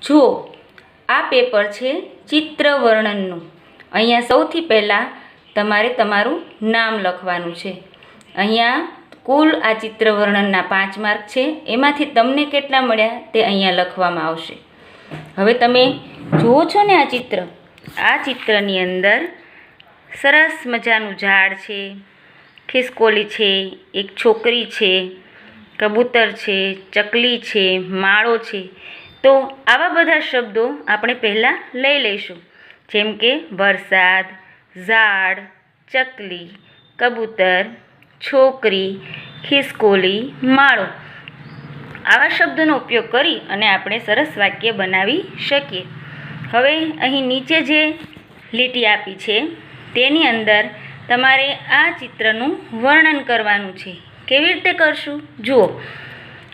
જો આ પેપર છે ચિત્ર વર્ણનનું. અહીંયા સૌથી પહેલાં તમારે તમારું નામ લખવાનું છે. અહીંયા કુલ આ ચિત્ર વર્ણનના 5 માર્ક છે. એમાંથી તમને કેટલા મળ્યા તે અહીંયા લખવામાં આવશે. હવે તમે જુઓ છો ને આ ચિત્રની અંદર સરસ મજાનું ઝાડ છે, ખિસકોલી છે, એક છોકરી છે, કબૂતર છે, ચકલી છે, માળો છે. તો આવા બધા શબ્દો આપણે પહેલાં લઈ લઈશું, જેમ કે વરસાદ, ઝાડ, ચકલી, કબૂતર, છોકરી, ખિસકોલી, માળો. આવા શબ્દોનો ઉપયોગ કરી અને આપણે સરસ વાક્ય બનાવી શકીએ. હવે અહીં નીચે જે લીટી આપી છે તેની અંદર તમારે આ ચિત્રનું વર્ણન કરવાનું છે. કેવી રીતે કરશું? જુઓ,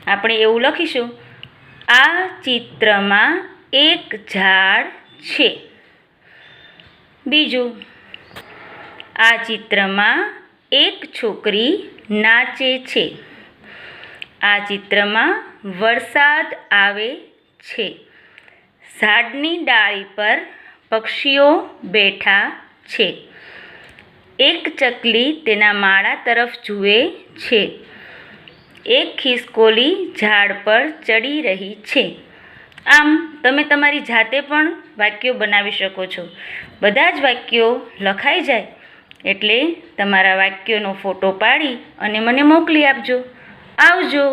આપણે એવું લખીશું, આ ચિત્રમાં એક ઝાડ છે. બીજું, આ ચિત્રમાં એક છોકરી નાચે છે. આ ચિત્રમાં વરસાદ આવે છે. ઝાડની ડાળી પર પક્ષીઓ બેઠા છે. એક ચકલી તેના માળા તરફ જુએ છે. એક ખિસકોલી ઝાડ પર ચડી રહી છે. આમ તમે તમારી જાતે પણ વાક્યો બનાવી શકો છો. બધા જ વાક્યો લખાઈ જાય એટલે તમારા વાક્યોનો ફોટો પાડી અને મને મોકલી આપજો. આવજો.